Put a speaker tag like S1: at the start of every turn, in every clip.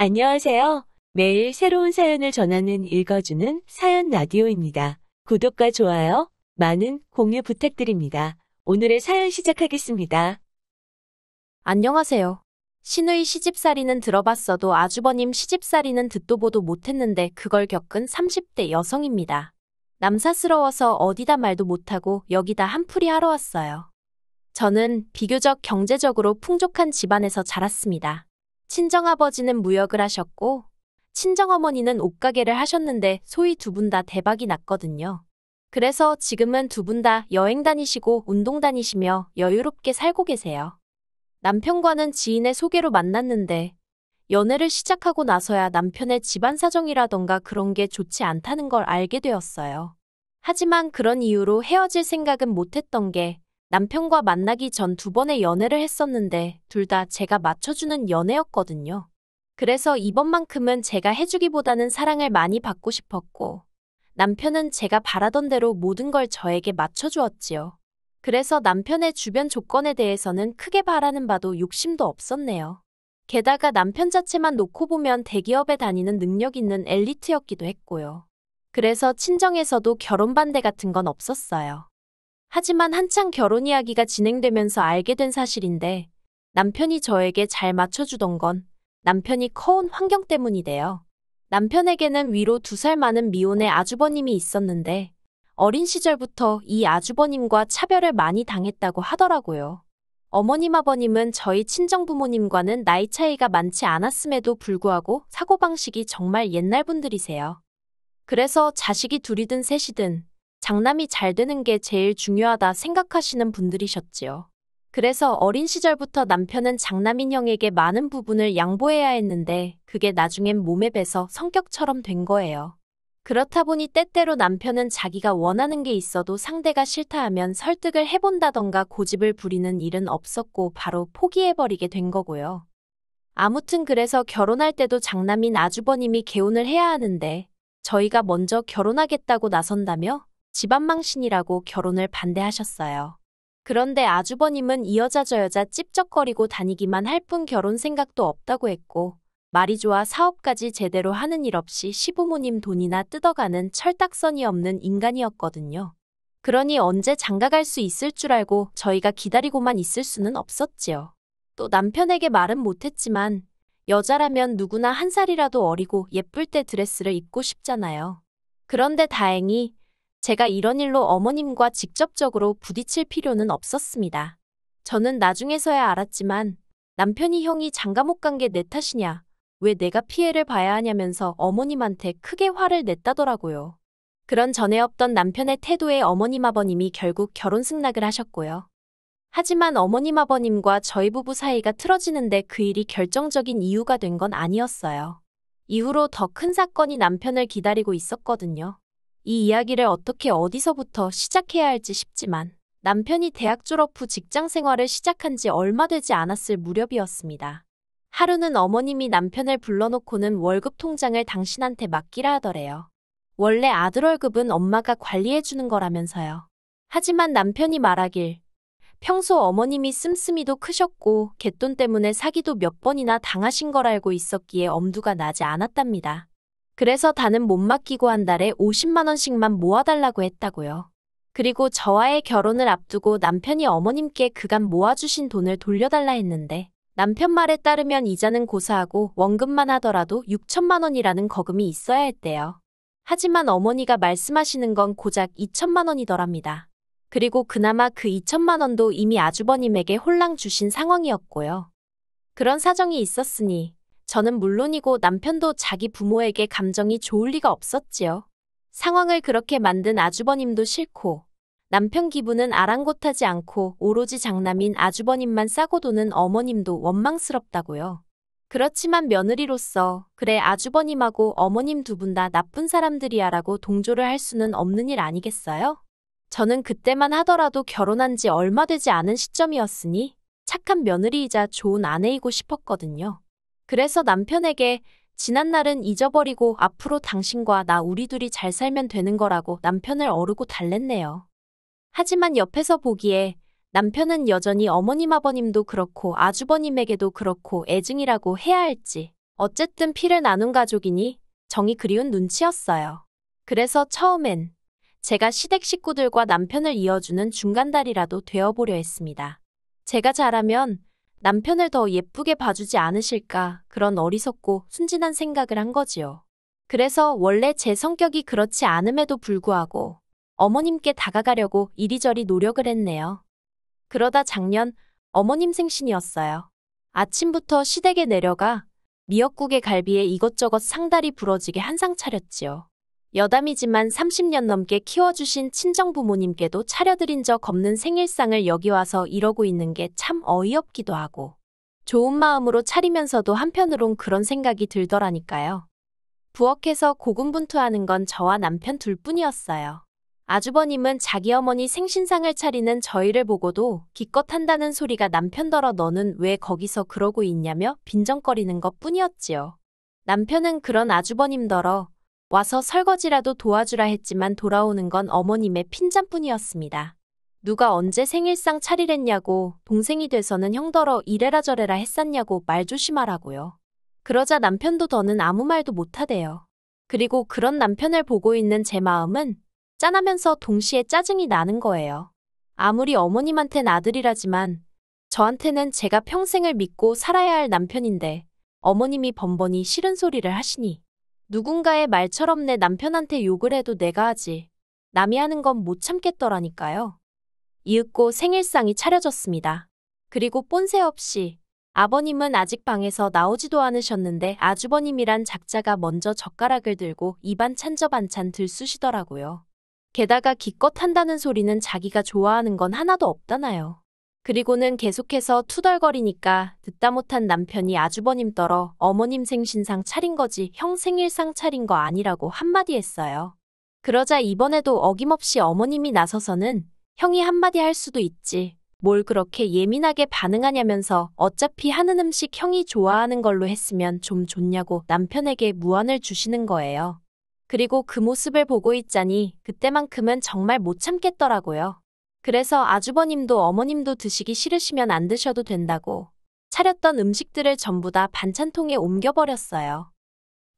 S1: 안녕하세요. 매일 새로운 사연을 전하는 읽어주는 사연 라디오입니다. 구독과 좋아요, 많은 공유 부탁드립니다. 오늘의 사연 시작하겠습니다.
S2: 안녕하세요. 신의 시집살이는 들어봤어도 아주버님 시집살이는 듣도 보도 못했는데 그걸 겪은 30대 여성입니다. 남사스러워서 어디다 말도 못하고 여기다 한풀이 하러 왔어요. 저는 비교적 경제적으로 풍족한 집안에서 자랐습니다. 친정아버지는 무역을 하셨고 친정어머니는 옷가게를 하셨는데 소위 두 분 다 대박이 났거든요. 그래서 지금은 두 분 다 여행 다니시고 운동 다니시며 여유롭게 살고 계세요. 남편과는 지인의 소개로 만났는데 연애를 시작하고 나서야 남편의 집안 사정이라던가 그런 게 좋지 않다는 걸 알게 되었어요. 하지만 그런 이유로 헤어질 생각은 못했던 게 남편과 만나기 전 2번의 연애를 했었는데 둘 다 제가 맞춰주는 연애였거든요. 그래서 이번만큼은 제가 해주기보다는 사랑을 많이 받고 싶었고 남편은 제가 바라던 대로 모든 걸 저에게 맞춰주었지요. 그래서 남편의 주변 조건에 대해서는 크게 바라는 바도 욕심도 없었네요. 게다가 남편 자체만 놓고 보면 대기업에 다니는 능력 있는 엘리트였기도 했고요. 그래서 친정에서도 결혼 반대 같은 건 없었어요. 하지만 한창 결혼 이야기가 진행되면서 알게 된 사실인데 남편이 저에게 잘 맞춰주던 건 남편이 커온 환경 때문이래요. 남편에게는 위로 2살 많은 미혼의 아주버님이 있었는데 어린 시절부터 이 아주버님과 차별을 많이 당했다고 하더라고요. 어머님 아버님은 저희 친정부모님과는 나이 차이가 많지 않았음에도 불구하고 사고방식이 정말 옛날 분들이세요. 그래서 자식이 둘이든 셋이든 장남이 잘 되는 게 제일 중요하다 생각하시는 분들이셨지요. 그래서 어린 시절부터 남편은 장남인 형에게 많은 부분을 양보해야 했는데 그게 나중엔 몸에 배서 성격처럼 된 거예요. 그렇다 보니 때때로 남편은 자기가 원하는 게 있어도 상대가 싫다 하면 설득을 해본다던가 고집을 부리는 일은 없었고 바로 포기해버리게 된 거고요. 아무튼 그래서 결혼할 때도 장남인 아주버님이 개혼을 해야 하는데 저희가 먼저 결혼하겠다고 나선다며 집안망신이라고 결혼을 반대하셨어요. 그런데 아주버님은 이 여자 저 여자 찝쩍거리고 다니기만 할 뿐 결혼 생각도 없다고 했고 말이 좋아 사업까지 제대로 하는 일 없이 시부모님 돈이나 뜯어가는 철딱선이 없는 인간이었거든요. 그러니 언제 장가갈 수 있을 줄 알고 저희가 기다리고만 있을 수는 없었지요. 또 남편에게 말은 못했지만 여자라면 누구나 1살이라도 어리고 예쁠 때 드레스를 입고 싶잖아요. 그런데 다행히 제가 이런 일로 어머님과 직접적으로 부딪힐 필요는 없었습니다. 저는 나중에서야 알았지만 남편이 형이 장가 못 간 게 내 탓이냐, 왜 내가 피해를 봐야 하냐면서 어머님한테 크게 화를 냈다더라고요. 그런 전에 없던 남편의 태도에 어머님 아버님이 결국 결혼 승낙을 하셨고요. 하지만 어머님 아버님과 저희 부부 사이가 틀어지는데 그 일이 결정적인 이유가 된 건 아니었어요. 이후로 더 큰 사건이 남편을 기다리고 있었거든요. 이 이야기를 어떻게 어디서부터 시작해야 할지 싶지만 남편이 대학 졸업 후 직장 생활을 시작한 지 얼마 되지 않았을 무렵이었습니다. 하루는 어머님이 남편을 불러놓고는 월급 통장을 당신한테 맡기라 하더래요. 원래 아들 월급은 엄마가 관리해주는 거라면서요. 하지만 남편이 말하길 평소 어머님이 씀씀이도 크셨고 갯돈 때문에 사기도 몇 번이나 당하신 걸 알고 있었기에 엄두가 나지 않았답니다. 그래서 다는 못 맡기고 한 달에 50만 원씩만 모아달라고 했다고요. 그리고 저와의 결혼을 앞두고 남편이 어머님께 그간 모아주신 돈을 돌려달라 했는데 남편 말에 따르면 이자는 고사하고 원금만 하더라도 6천만 원이라는 거금이 있어야 했대요. 하지만 어머니가 말씀하시는 건 고작 2천만 원이더랍니다. 그리고 그나마 그 2천만 원도 이미 아주버님에게 홀랑 주신 상황이었고요. 그런 사정이 있었으니 저는 물론이고 남편도 자기 부모에게 감정이 좋을 리가 없었지요. 상황을 그렇게 만든 아주버님도 싫고 남편 기분은 아랑곳하지 않고 오로지 장남인 아주버님만 싸고 도는 어머님도 원망스럽다고요. 그렇지만 며느리로서 그래 아주버님하고 어머님 두 분 다 나쁜 사람들이야 라고 동조를 할 수는 없는 일 아니겠어요? 저는 그때만 하더라도 결혼한 지 얼마 되지 않은 시점이었으니 착한 며느리이자 좋은 아내이고 싶었거든요. 그래서 남편에게 지난 날은 잊어버리고 앞으로 당신과 나 우리 둘이 잘 살면 되는 거라고 남편을 어르고 달랬네요. 하지만 옆에서 보기에 남편은 여전히 어머님 아버님도 그렇고 아주버님에게도 그렇고 애증이라고 해야 할지 어쨌든 피를 나눈 가족이니 정이 그리운 눈치였어요. 그래서 처음엔 제가 시댁 식구들과 남편을 이어주는 중간다리라도 되어보려 했습니다. 제가 잘하면 남편을 더 예쁘게 봐주지 않으실까 그런 어리석고 순진한 생각을 한 거지요. 그래서 원래 제 성격이 그렇지 않음에도 불구하고 어머님께 다가가려고 이리저리 노력을 했네요. 그러다 작년 어머님 생신이었어요. 아침부터 시댁에 내려가 미역국에 갈비에 이것저것 상다리 부러지게 한상 차렸지요. 여담이지만 30년 넘게 키워주신 친정부모님께도 차려드린 적 없는 생일상을 여기 와서 이러고 있는 게 참 어이없기도 하고 좋은 마음으로 차리면서도 한편으론 그런 생각이 들더라니까요. 부엌에서 고군분투하는 건 저와 남편 둘뿐이었어요. 아주버님은 자기 어머니 생신상을 차리는 저희를 보고도 기껏 한다는 소리가 남편더러 너는 왜 거기서 그러고 있냐며 빈정거리는 것뿐이었지요. 남편은 그런 아주버님더러 와서 설거지라도 도와주라 했지만 돌아오는 건 어머님의 핀잔뿐이었습니다. 누가 언제 생일상 차리랬냐고 동생이 돼서는 형더러 이래라 저래라 했었냐고 말 조심하라고요. 그러자 남편도 더는 아무 말도 못하대요. 그리고 그런 남편을 보고 있는 제 마음은 짠하면서 동시에 짜증이 나는 거예요. 아무리 어머님한텐 아들이라지만 저한테는 제가 평생을 믿고 살아야 할 남편인데 어머님이 번번이 싫은 소리를 하시니 누군가의 말처럼 내 남편한테 욕을 해도 내가 하지 남이 하는 건 못 참겠더라니까요. 이윽고 생일상이 차려졌습니다. 그리고 뽐새 없이 아버님은 아직 방에서 나오지도 않으셨는데 아주버님이란 작자가 먼저 젓가락을 들고 입안 찬저반찬 들쑤시더라고요. 게다가 기껏 한다는 소리는 자기가 좋아하는 건 하나도 없다나요. 그리고는 계속해서 투덜거리니까 듣다 못한 남편이 아주버님 떨어 어머님 생신상 차린 거지 형 생일상 차린 거 아니라고 한마디 했어요. 그러자 이번에도 어김없이 어머님이 나서서는 형이 한마디 할 수도 있지. 뭘 그렇게 예민하게 반응하냐면서 어차피 하는 음식 형이 좋아하는 걸로 했으면 좀 좋냐고 남편에게 무안을 주시는 거예요. 그리고 그 모습을 보고 있자니 그때만큼은 정말 못 참겠더라고요. 그래서 아주버님도 어머님도 드시기 싫으시면 안 드셔도 된다고 차렸던 음식들을 전부 다 반찬통에 옮겨버렸어요.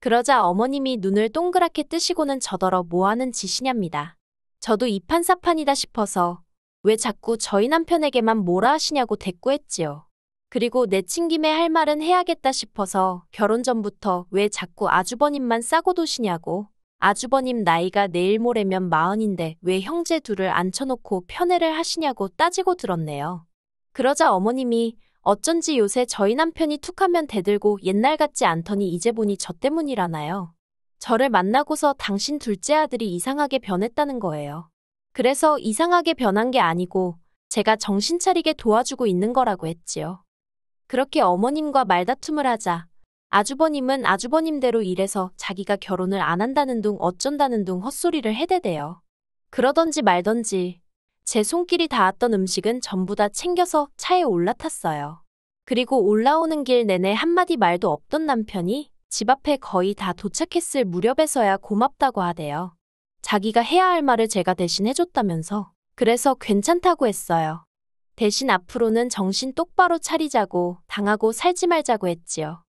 S2: 그러자 어머님이 눈을 동그랗게 뜨시고는 저더러 뭐하는 짓이냐입니다. 저도 이판사판이다 싶어서 왜 자꾸 저희 남편에게만 뭐라 하시냐고 대꾸했지요. 그리고 내친 김에 할 말은 해야겠다 싶어서 결혼 전부터 왜 자꾸 아주버님만 싸고 도시냐고 아주버님 나이가 내일 모레면 40인데 왜 형제 둘을 앉혀놓고 편애를 하시냐고 따지고 들었네요. 그러자 어머님이 어쩐지 요새 저희 남편이 툭하면 대들고 옛날 같지 않더니 이제 보니 저 때문이라나요. 저를 만나고서 당신 둘째 아들이 이상하게 변했다는 거예요. 그래서 이상하게 변한 게 아니고 제가 정신 차리게 도와주고 있는 거라고 했지요. 그렇게 어머님과 말다툼을 하자 아주버님은 아주버님대로 일해서 자기가 결혼을 안 한다는 둥 어쩐다는 둥 헛소리를 해대대요. 그러던지 말던지 제 손길이 닿았던 음식은 전부 다 챙겨서 차에 올라탔어요. 그리고 올라오는 길 내내 한마디 말도 없던 남편이 집 앞에 거의 다 도착했을 무렵에서야 고맙다고 하대요. 자기가 해야 할 말을 제가 대신 해줬다면서. 그래서 괜찮다고 했어요. 대신 앞으로는 정신 똑바로 차리자고 당하고 살지 말자고 했지요.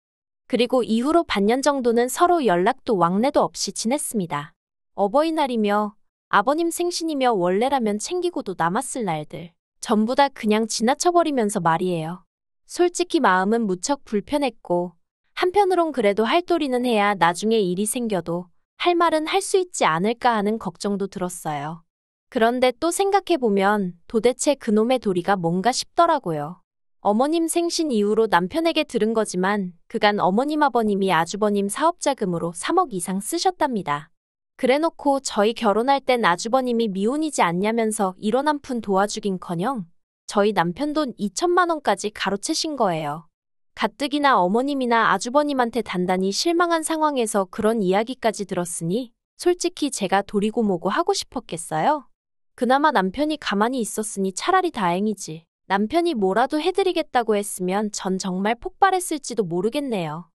S2: 그리고 이후로 반년 정도는 서로 연락도 왕래도 없이 지냈습니다. 어버이날이며 아버님 생신이며 원래라면 챙기고도 남았을 날들 전부 다 그냥 지나쳐버리면서 말이에요. 솔직히 마음은 무척 불편했고 한편으론 그래도 할 도리는 해야 나중에 일이 생겨도 할 말은 할 수 있지 않을까 하는 걱정도 들었어요. 그런데 또 생각해보면 도대체 그놈의 도리가 뭔가 싶더라고요. 어머님 생신 이후로 남편에게 들은 거지만 그간 어머님 아버님이 아주버님 사업자금으로 3억 이상 쓰셨답니다. 그래놓고 저희 결혼할 땐 아주버님이 미혼이지 않냐면서 1원 한 푼 도와주긴커녕 저희 남편 돈 2천만 원까지 가로채신 거예요. 가뜩이나 어머님이나 아주버님한테 단단히 실망한 상황에서 그런 이야기까지 들었으니 솔직히 제가 도리고 뭐고 하고 싶었겠어요? 그나마 남편이 가만히 있었으니 차라리 다행이지. 남편이 뭐라도 해드리겠다고 했으면 전 정말 폭발했을지도 모르겠네요.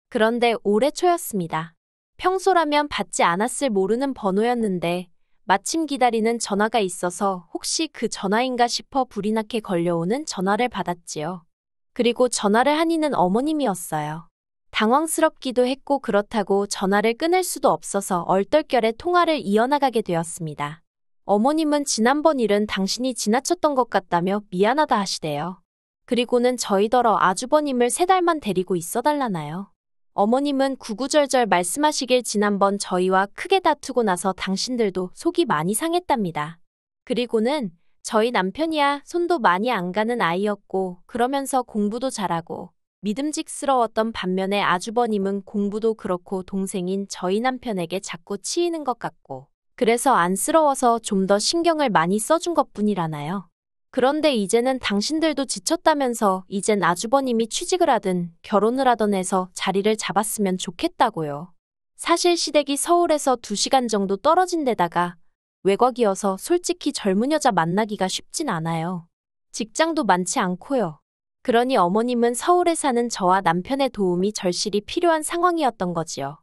S2: 그런데 올해 초였습니다. 평소라면 받지 않았을 모르는 번호였는데 마침 기다리는 전화가 있어서 혹시 그 전화인가 싶어 불이 나게 걸려오는 전화를 받았지요. 그리고 전화를 한 이는 어머님이었어요. 당황스럽기도 했고 그렇다고 전화를 끊을 수도 없어서 얼떨결에 통화를 이어나가게 되었습니다. 어머님은 지난번 일은 당신이 지나쳤던 것 같다며 미안하다 하시대요. 그리고는 저희더러 아주버님을 3달만 데리고 있어달라나요. 어머님은 구구절절 말씀하시길 지난번 저희와 크게 다투고 나서 당신들도 속이 많이 상했답니다. 그리고는 저희 남편이야 손도 많이 안 가는 아이였고 그러면서 공부도 잘하고 믿음직스러웠던 반면에 아주버님은 공부도 그렇고 동생인 저희 남편에게 자꾸 치이는 것 같고 그래서 안쓰러워서 좀 더 신경을 많이 써준 것뿐이라나요. 그런데 이제는 당신들도 지쳤다면서 이젠 아주버님이 취직을 하든 결혼을 하던 해서 자리를 잡았으면 좋겠다고요. 사실 시댁이 서울에서 2시간 정도 떨어진 데다가 외곽이어서 솔직히 젊은 여자 만나기가 쉽진 않아요. 직장도 많지 않고요. 그러니 어머님은 서울에 사는 저와 남편의 도움이 절실히 필요한 상황이었던 거지요.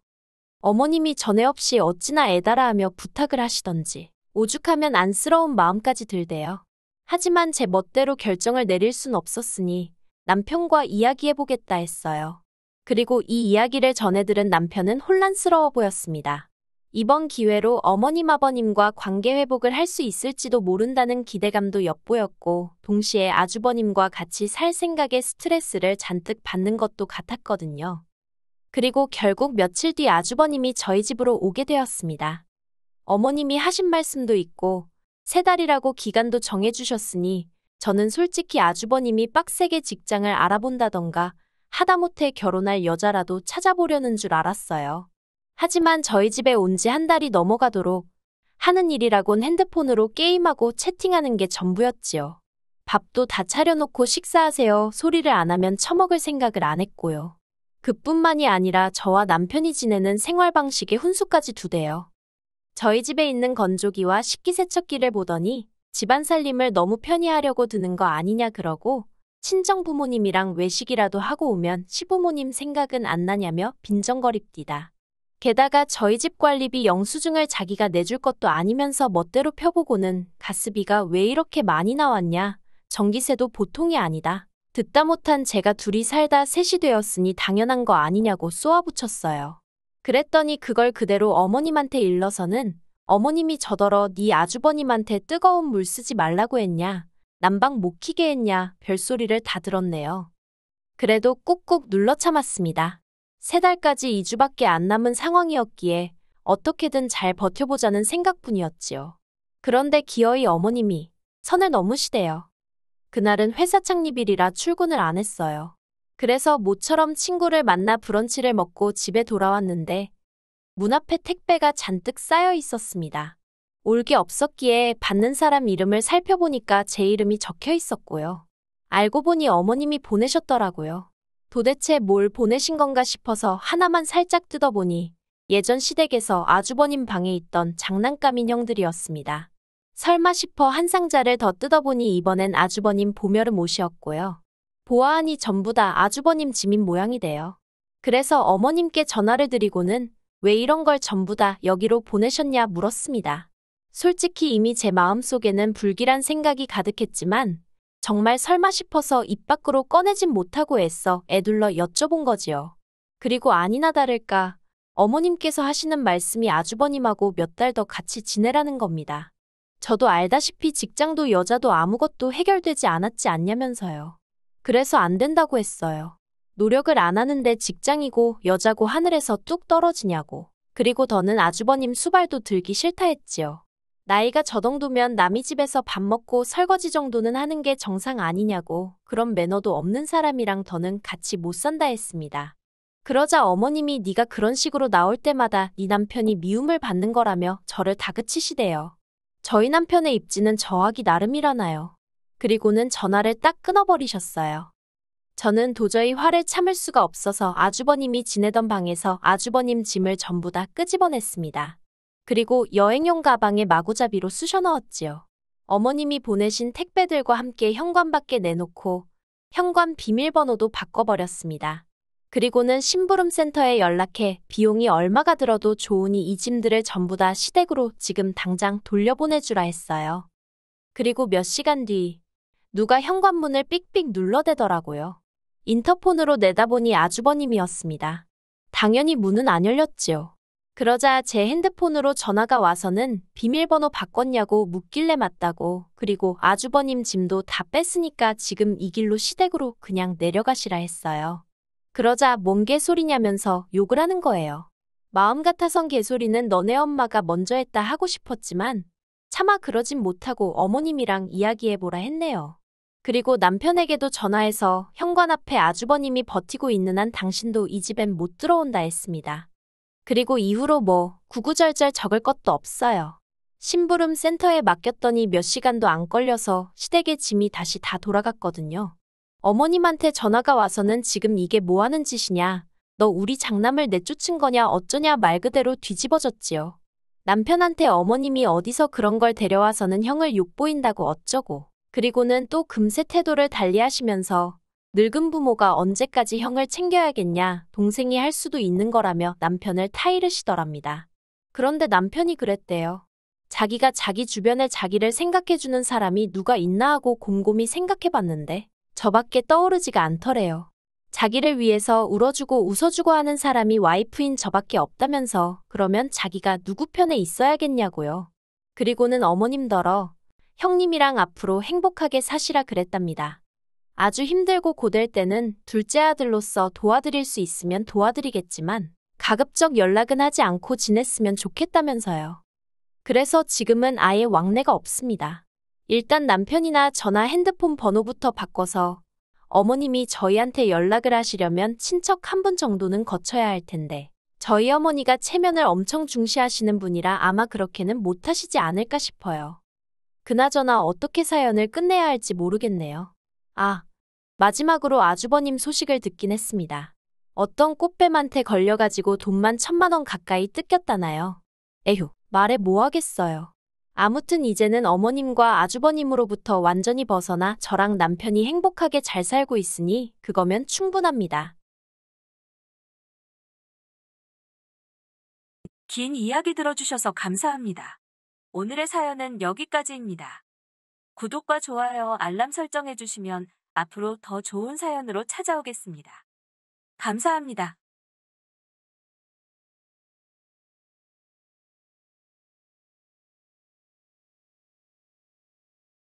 S2: 어머님이 전에 없이 어찌나 애달아하며 부탁을 하시던지 오죽하면 안쓰러운 마음까지 들대요. 하지만 제 멋대로 결정을 내릴 순 없었으니 남편과 이야기해보겠다 했어요. 그리고 이 이야기를 전해들은 남편은 혼란스러워 보였습니다. 이번 기회로 어머님 아버님과 관계 회복을 할 수 있을지도 모른다는 기대감도 엿보였고 동시에 아주버님과 같이 살 생각에 스트레스를 잔뜩 받는 것도 같았거든요. 그리고 결국 며칠 뒤 아주버님이 저희 집으로 오게 되었습니다. 어머님이 하신 말씀도 있고 3달이라고 기간도 정해주셨으니 저는 솔직히 아주버님이 빡세게 직장을 알아본다던가 하다못해 결혼할 여자라도 찾아보려는 줄 알았어요. 하지만 저희 집에 온 지 1달이 넘어가도록 하는 일이라곤 핸드폰으로 게임하고 채팅하는 게 전부였지요. 밥도 다 차려놓고 식사하세요 소리를 안 하면 처먹을 생각을 안 했고요. 그뿐만이 아니라 저와 남편이 지내는 생활 방식에 훈수까지 두대요. 저희 집에 있는 건조기와 식기세척기를 보더니 집안 살림을 너무 편히 하려고 드는 거 아니냐 그러고 친정 부모님이랑 외식이라도 하고 오면 시부모님 생각은 안 나냐며 빈정거립디다. 게다가 저희 집 관리비 영수증을 자기가 내줄 것도 아니면서 멋대로 펴보고는 가스비가 왜 이렇게 많이 나왔냐. 전기세도 보통이 아니다. 듣다 못한 제가 둘이 살다 셋이 되었으니 당연한 거 아니냐고 쏘아붙였어요. 그랬더니 그걸 그대로 어머님한테 일러서는 어머님이 저더러 네 아주버님한테 뜨거운 물 쓰지 말라고 했냐. 난방 못 키게 했냐. 별소리를 다 들었네요. 그래도 꾹꾹 눌러 참았습니다. 3달까지 2주밖에 안 남은 상황이었기에 어떻게든 잘 버텨보자는 생각뿐이었지요. 그런데 기어이 어머님이 선을 넘으시대요. 그날은 회사 창립일이라 출근을 안 했어요. 그래서 모처럼 친구를 만나 브런치를 먹고 집에 돌아왔는데 문 앞에 택배가 잔뜩 쌓여 있었습니다. 올 게 없었기에 받는 사람 이름을 살펴보니까 제 이름이 적혀 있었고요. 알고 보니 어머님이 보내셨더라고요. 도대체 뭘 보내신 건가 싶어서 하나만 살짝 뜯어보니 예전 시댁에서 아주버님 방에 있던 장난감 인형들이었습니다. 설마 싶어 한 상자를 더 뜯어보니 이번엔 아주버님 보멸음 옷이었고요. 보아하니 전부 다 아주버님 짐인 모양이대요. 그래서 어머님께 전화를 드리고는 왜 이런 걸 전부 다 여기로 보내셨냐 물었습니다. 솔직히 이미 제 마음속에는 불길한 생각이 가득했지만 정말 설마 싶어서 입 밖으로 꺼내진 못하고 애써 애둘러 여쭤본 거지요. 그리고 아니나 다를까 어머님께서 하시는 말씀이 아주버님하고 몇 달 더 같이 지내라는 겁니다. 저도 알다시피 직장도 여자도 아무것도 해결되지 않았지 않냐면서요. 그래서 안 된다고 했어요. 노력을 안 하는데 직장이고 여자고 하늘에서 뚝 떨어지냐고. 그리고 더는 아주버님 수발도 들기 싫다 했지요. 나이가 저 정도면 남의 집에서 밥 먹고 설거지 정도는 하는 게 정상 아니냐고. 그런 매너도 없는 사람이랑 더는 같이 못 산다 했습니다. 그러자 어머님이 네가 그런 식으로 나올 때마다 네 남편이 미움을 받는 거라며 저를 다그치시대요. 저희 남편의 입지는 저하기 나름이라나요. 그리고는 전화를 딱 끊어버리셨어요. 저는 도저히 화를 참을 수가 없어서 아주버님이 지내던 방에서 아주버님 짐을 전부 다 끄집어냈습니다. 그리고 여행용 가방에 마구잡이로 쑤셔 넣었지요. 어머님이 보내신 택배들과 함께 현관밖에 내놓고 현관 비밀번호도 바꿔버렸습니다. 그리고는 심부름센터에 연락해 비용이 얼마가 들어도 좋으니 이 짐들을 전부 다 시댁으로 지금 당장 돌려보내주라 했어요. 그리고 몇 시간 뒤 누가 현관문을 삑삑 눌러대더라고요. 인터폰으로 내다보니 아주버님이었습니다. 당연히 문은 안 열렸지요. 그러자 제 핸드폰으로 전화가 와서는 비밀번호 바꿨냐고 묻길래 맞다고, 그리고 아주버님 짐도 다 뺐으니까 지금 이 길로 시댁으로 그냥 내려가시라 했어요. 그러자 뭔 개소리냐면서 욕을 하는 거예요. 마음 같아선 개소리는 너네 엄마가 먼저 했다 하고 싶었지만 차마 그러진 못하고 어머님이랑 이야기해보라 했네요. 그리고 남편에게도 전화해서 현관 앞에 아주버님이 버티고 있는 한 당신도 이 집엔 못 들어온다 했습니다. 그리고 이후로 뭐 구구절절 적을 것도 없어요. 심부름 센터에 맡겼더니 몇 시간도 안 걸려서 시댁의 짐이 다시 다 돌아갔거든요. 어머님한테 전화가 와서는 지금 이게 뭐 하는 짓이냐, 너 우리 장남을 내쫓은 거냐 어쩌냐 말 그대로 뒤집어졌지요. 남편한테 어머님이 어디서 그런 걸 데려와서는 형을 욕보인다고 어쩌고, 그리고는 또 금세 태도를 달리하시면서 늙은 부모가 언제까지 형을 챙겨야겠냐, 동생이 할 수도 있는 거라며 남편을 타이르시더랍니다. 그런데 남편이 그랬대요. 자기가 자기 주변에 자기를 생각해주는 사람이 누가 있나 하고 곰곰이 생각해봤는데 저밖에 떠오르지가 않더래요. 자기를 위해서 울어주고 웃어주고 하는 사람이 와이프인 저밖에 없다면서 그러면 자기가 누구 편에 있어야겠냐고요. 그리고는 어머님더러 형님이랑 앞으로 행복하게 사시라 그랬답니다. 아주 힘들고 고될 때는 둘째 아들로서 도와드릴 수 있으면 도와드리겠지만 가급적 연락은 하지 않고 지냈으면 좋겠다면서요. 그래서 지금은 아예 왕래가 없습니다. 일단 남편이나 저나 핸드폰 번호부터 바꿔서 어머님이 저희한테 연락을 하시려면 친척 한 분 정도는 거쳐야 할 텐데 저희 어머니가 체면을 엄청 중시하시는 분이라 아마 그렇게는 못하시지 않을까 싶어요. 그나저나 어떻게 사연을 끝내야 할지 모르겠네요. 아, 마지막으로 아주버님 소식을 듣긴 했습니다. 어떤 꽃뱀한테 걸려가지고 돈만 1,000만 원 가까이 뜯겼다나요. 에휴, 말해 뭐 하겠어요. 아무튼 이제는 어머님과 아주버님으로부터 완전히 벗어나 저랑 남편이 행복하게 잘 살고 있으니 그거면 충분합니다.
S1: 긴 이야기 들어주셔서 감사합니다. 오늘의 사연은 여기까지입니다. 구독과 좋아요, 알람 설정해주시면 앞으로 더 좋은 사연으로 찾아오겠습니다. 감사합니다.